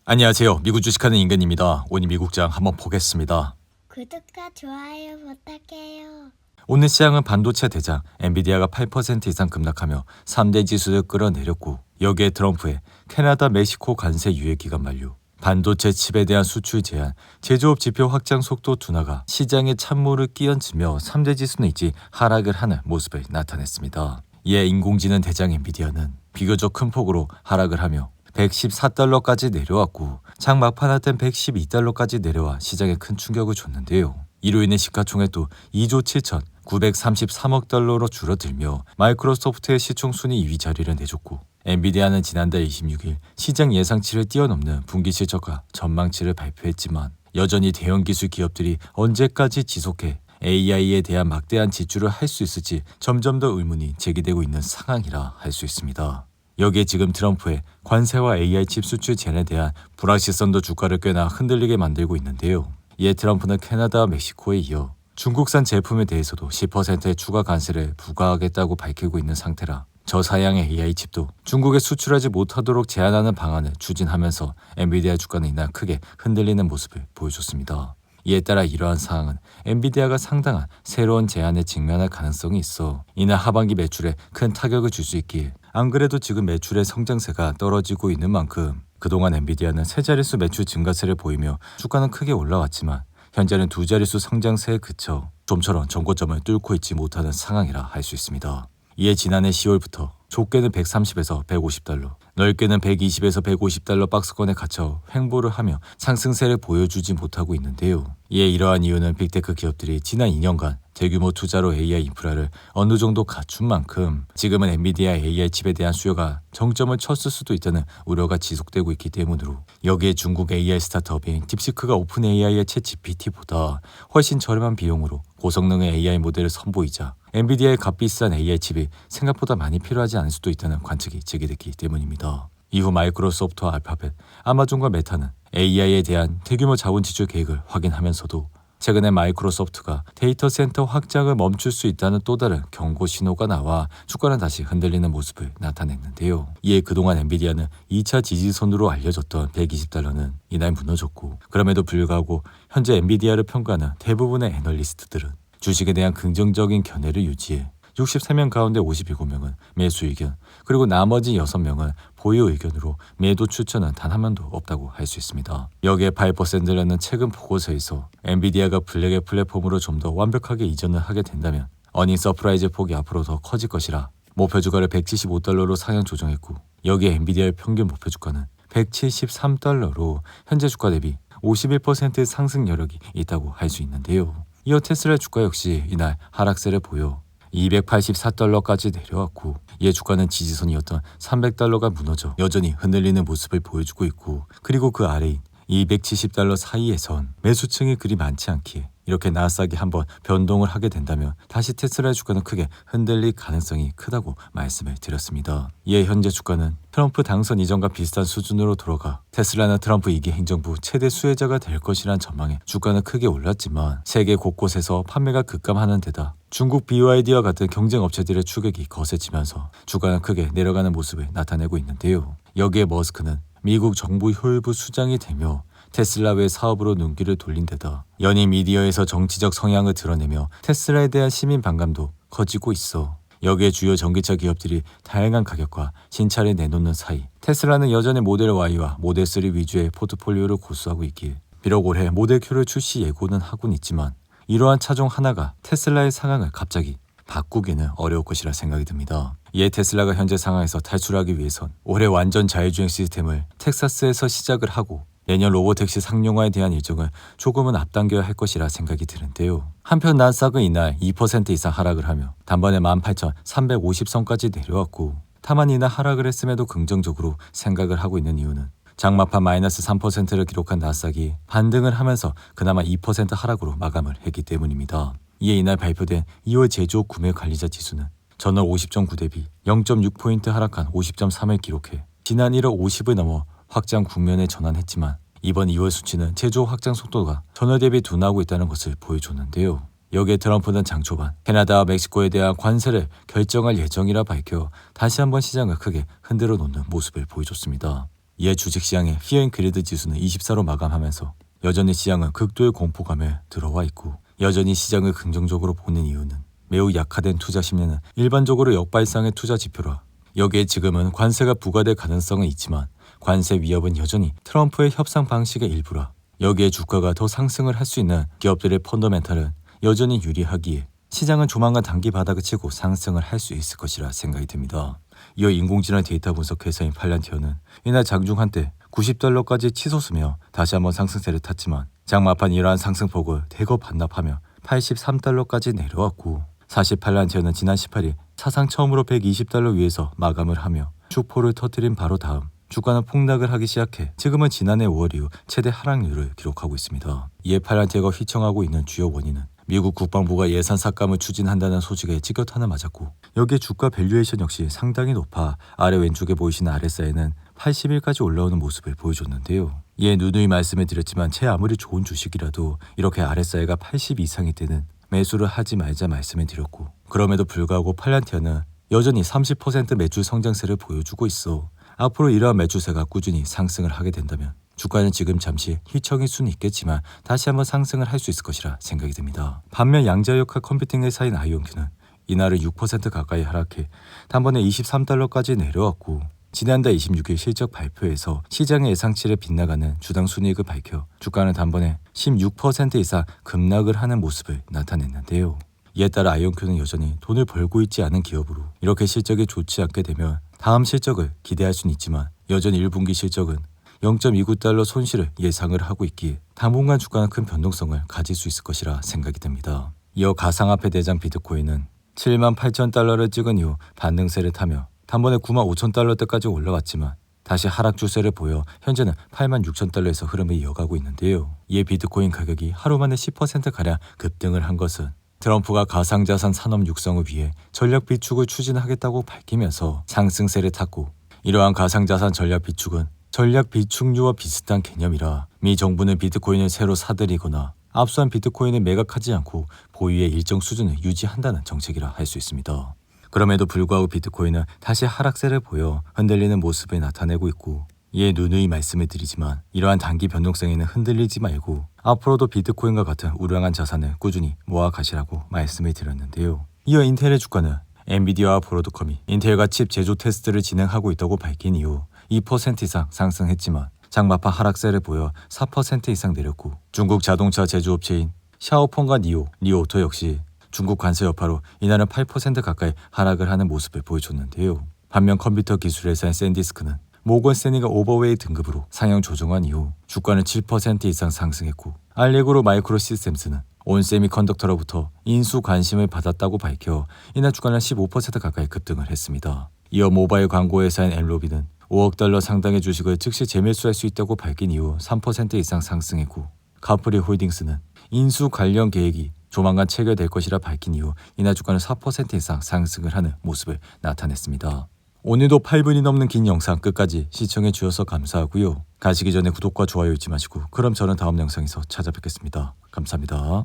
안녕하세요. 미국 주식하는 임근입니다. 오늘 미국장 한번 보겠습니다. 구독과 좋아요 부탁해요. 오늘 시장은 반도체 대장 엔비디아가 8% 이상 급락하며 3대 지수를 끌어내렸고, 여기에 트럼프의 캐나다, 멕시코 관세 유예 기간 만료, 반도체 칩에 대한 수출 제한, 제조업 지표 확장 속도 둔화가 시장에 찬물을 끼얹으며 3대 지수는 일찍 하락을 하는 모습을 나타냈습니다. 이에 인공지능 대장 엔비디아는 비교적 큰 폭으로 하락을 하며 114달러까지 내려왔고, 장 막판할 땐 112달러까지 내려와 시장에 큰 충격을 줬는데요. 이로 인해 시가총액도 2조 7,933억 달러로 줄어들며 마이크로소프트의 시총 순위 2위 자리를 내줬고, 엔비디아는 지난달 26일 시장 예상치를 뛰어넘는 분기 실적과 전망치를 발표했지만, 여전히 대형 기술 기업들이 언제까지 지속해 AI에 대한 막대한 지출을 할 수 있을지 점점 더 의문이 제기되고 있는 상황이라 할 수 있습니다. 여기에 지금 트럼프의 관세와 AI 칩 수출 제한에 대한 불확실성도 주가를 꽤나 흔들리게 만들고 있는데요. 이에 트럼프는 캐나다와 멕시코에 이어 중국산 제품에 대해서도 10%의 추가 관세를 부과하겠다고 밝히고 있는 상태라, 저사양의 AI 칩도 중국에 수출하지 못하도록 제한하는 방안을 추진하면서 엔비디아 주가는 이날 크게 흔들리는 모습을 보여줬습니다. 이에 따라 이러한 상황은 엔비디아가 상당한 새로운 제한에 직면할 가능성이 있어 이날 하반기 매출에 큰 타격을 줄 수 있기에, 안 그래도 지금 매출의 성장세가 떨어지고 있는 만큼 그동안 엔비디아는 세 자릿수 매출 증가세를 보이며 주가는 크게 올라왔지만, 현재는 두 자릿수 성장세에 그쳐 좀처럼 전고점을 뚫고 있지 못하는 상황이라 할 수 있습니다. 이에 지난해 10월부터 좁게는 130에서 150달러, 넓게는 120에서 150달러 박스권에 갇혀 횡보를 하며 상승세를 보여주지 못하고 있는데요. 이에 이러한 이유는 빅테크 기업들이 지난 2년간 대규모 투자로 AI 인프라를 어느 정도 갖춘 만큼 지금은 엔비디아 AI 칩에 대한 수요가 정점을 쳤을 수도 있다는 우려가 지속되고 있기 때문으로, 여기에 중국 AI 스타트업인 딥시크가 오픈 AI의 챗 GPT보다 훨씬 저렴한 비용으로 고성능의 AI 모델을 선보이자 엔비디아의 값비싼 AI 칩이 생각보다 많이 필요하지 않을 수도 있다는 관측이 제기됐기 때문입니다. 이후 마이크로소프트와 알파벳, 아마존과 메타는 AI에 대한 대규모 자원 지출 계획을 확인하면서도 최근에 마이크로소프트가 데이터 센터 확장을 멈출 수 있다는 또 다른 경고 신호가 나와 주가는 다시 흔들리는 모습을 나타냈는데요. 이에 그동안 엔비디아는 2차 지지선으로 알려졌던 120달러는 이날 무너졌고, 그럼에도 불구하고 현재 엔비디아를 평가하는 대부분의 애널리스트들은 주식에 대한 긍정적인 견해를 유지해 63명 가운데 57명은 매수 의견, 그리고 나머지 6명은 보유 의견으로 매도 추천은 단 한 명도 없다고 할 수 있습니다. 여기에 8%라는 최근 보고서에서 엔비디아가 블랙의 플랫폼으로 좀 더 완벽하게 이전을 하게 된다면 어닝 서프라이즈 폭이 앞으로 더 커질 것이라 목표 주가를 175달러로 상향 조정했고, 여기에 엔비디아의 평균 목표 주가는 173달러로 현재 주가 대비 51%의 상승 여력이 있다고 할 수 있는데요. 이어 테슬라 주가 역시 이날 하락세를 보여 284달러까지 내려왔고, 이에 주가는 지지선이었던 300달러가 무너져 여전히 흔들리는 모습을 보여주고 있고, 그리고 그 아래인 270달러 사이에선 매수층이 그리 많지 않기에 이렇게 나스닥이 한번 변동을 하게 된다면 다시 테슬라의 주가는 크게 흔들릴 가능성이 크다고 말씀을 드렸습니다. 이에 현재 주가는 트럼프 당선 이전과 비슷한 수준으로 돌아가 테슬라는 트럼프 2기 행정부 최대 수혜자가 될 것이란 전망에 주가는 크게 올랐지만, 세계 곳곳에서 판매가 급감하는 데다 중국 BYD와 같은 경쟁 업체들의 추격이 거세지면서 주가는 크게 내려가는 모습을 나타내고 있는데요. 여기에 머스크는 미국 정부 혈부 수장이 되며 테슬라 외 사업으로 눈길을 돌린 데다 연예 미디어에서 정치적 성향을 드러내며 테슬라에 대한 시민 반감도 커지고 있어 여기에 주요 전기차 기업들이 다양한 가격과 신차를 내놓는 사이, 테슬라는 여전히 모델 Y와 모델 3 위주의 포트폴리오를 고수하고 있기에 비록 올해 모델 Q를 출시 예고는 하고는 있지만, 이러한 차종 하나가 테슬라의 상황을 갑자기 바꾸기는 어려울 것이라 생각이 듭니다. 이에 테슬라가 현재 상황에서 탈출하기 위해선 올해 완전 자율주행 시스템을 텍사스에서 시작을 하고 내년 로보택시 상용화에 대한 일정을 조금은 앞당겨야 할 것이라 생각이 드는데요. 한편 나스닥은 이날 2% 이상 하락을 하며 단번에 18,350선까지 내려왔고, 다만 이날 하락을 했음에도 긍정적으로 생각을 하고 있는 이유는 장마판 마이너스 3%를 기록한 나스닥이 반등을 하면서 그나마 2% 하락으로 마감을 했기 때문입니다. 이에 이날 발표된 2월 제조업 구매 관리자 지수는 전월 50.9 대비 0.6포인트 하락한 50.3을 기록해 지난 1월 50을 넘어 확장 국면에 전환했지만, 이번 2월 수치는 제조업 확장 속도가 전월 대비 둔화하고 있다는 것을 보여줬는데요. 여기에 트럼프는 장 초반 캐나다와 멕시코에 대한 관세를 결정할 예정이라 밝혀 다시 한번 시장을 크게 흔들어 놓는 모습을 보여줬습니다. 이에 주식시장의 피어앤크레드 지수는 24로 마감하면서 여전히 시장은 극도의 공포감에 들어와 있고 여전히 시장을 긍정적으로 보는 이유는 매우 약화된 투자 심리는 일반적으로 역발상의 투자 지표라. 여기에 지금은 관세가 부과될 가능성은 있지만 관세 위협은 여전히 트럼프의 협상 방식의 일부라. 여기에 주가가 더 상승을 할 수 있는 기업들의 펀더멘탈은 여전히 유리하기에 시장은 조만간 단기 바닥을 치고 상승을 할 수 있을 것이라 생각이 듭니다. 이어 인공지능 데이터 분석 회사인 팔란티어는 이날 장중 한때 $90까지 치솟으며 다시 한번 상승세를 탔지만 장마판 이러한 상승폭을 대거 반납하며 $83까지 내려왔고 사실 팔란티어는 지난 18일 사상 처음으로 $120 위에서 마감을 하며 축포를 터뜨린 바로 다음 주가는 폭락을 하기 시작해 지금은 지난해 5월 이후 최대 하락률을 기록하고 있습니다. 이에 팔란티어가 휘청하고 있는 주요 원인은 미국 국방부가 예산 삭감을 추진한다는 소식에 직격탄을 맞았고 여기에 주가 밸류에이션 역시 상당히 높아 아래 왼쪽에 보이시는 RSI는 80일까지 올라오는 모습을 보여줬는데요. 이에 누누이 말씀을 드렸지만 제 아무리 좋은 주식이라도 이렇게 RSI가 80 이상일 때는 매수를 하지 말자 말씀을 드렸고 그럼에도 불구하고 팔란티어는 여전히 30% 매출 성장세를 보여주고 있어 앞으로 이러한 매출세가 꾸준히 상승을 하게 된다면 주가는 지금 잠시 휘청일 수는 있겠지만 다시 한번 상승을 할 수 있을 것이라 생각이 듭니다. 반면 양자역학 컴퓨팅 회사인 아이온큐는 이날은 6% 가까이 하락해 단번에 $23까지 내려왔고 지난달 26일 실적 발표에서 시장의 예상치를 빗나가는 주당 순이익을 밝혀 주가는 단번에 16% 이상 급락을 하는 모습을 나타냈는데요. 이에 따라 아이온큐는 여전히 돈을 벌고 있지 않은 기업으로 이렇게 실적이 좋지 않게 되면 다음 실적을 기대할 수는 있지만 여전히 1분기 실적은 $0.29 손실을 예상을 하고 있기에 당분간 주가는 큰 변동성을 가질 수 있을 것이라 생각이 듭니다. 이어 가상화폐 대장 비트코인은 $78,000를 찍은 이후 반등세를 타며 단번에 $95,000대까지 올라왔지만 다시 하락 추세를 보여 현재는 $86,000에서 흐름을 이어가고 있는데요. 이에 비트코인 가격이 하루 만에 10%가량 급등을 한 것은 트럼프가 가상자산 산업 육성을 위해 전략 비축을 추진하겠다고 밝히면서 상승세를 탔고 이러한 가상자산 전략 비축은 전략 비축류와 비슷한 개념이라 미 정부는 비트코인을 새로 사들이거나 압수한 비트코인을 매각하지 않고 보유의 일정 수준을 유지한다는 정책이라 할 수 있습니다. 그럼에도 불구하고 비트코인은 다시 하락세를 보여 흔들리는 모습을 나타내고 있고 이에 누누이 말씀을 드리지만 이러한 단기 변동성에는 흔들리지 말고 앞으로도 비트코인과 같은 우량한 자산을 꾸준히 모아가시라고 말씀을 드렸는데요. 이어 인텔의 주가는 엔비디아와 브로드컴이 인텔과 칩 제조 테스트를 진행하고 있다고 밝힌 이후 2% 이상 상승했지만 장마파 하락세를 보여 4% 이상 내렸고 중국 자동차 제조업체인 샤오펑과 리오오토 역시 중국 관세 여파로 이날은 8% 가까이 하락을 하는 모습을 보여줬는데요. 반면 컴퓨터 기술 회사인 샌디스크는 모건 스탠리가 오버웨이 등급으로 상향 조정한 이후 주가는 7% 이상 상승했고 알레그로 마이크로 시스템스는 온세미컨덕터로부터 인수 관심을 받았다고 밝혀 이날 주가는 15% 가까이 급등을 했습니다. 이어 모바일 광고 회사인 엔로비는 $5억 상당의 주식을 즉시 재매수할 수 있다고 밝힌 이후 3% 이상 상승했고 카프리 홀딩스는 인수 관련 계획이 조만간 체결될 것이라 밝힌 이후 이날 주가는 4% 이상 상승을 하는 모습을 나타냈습니다. 오늘도 8분이 넘는 긴 영상 끝까지 시청해 주셔서 감사하고요. 가시기 전에 구독과 좋아요 잊지 마시고 그럼 저는 다음 영상에서 찾아뵙겠습니다. 감사합니다.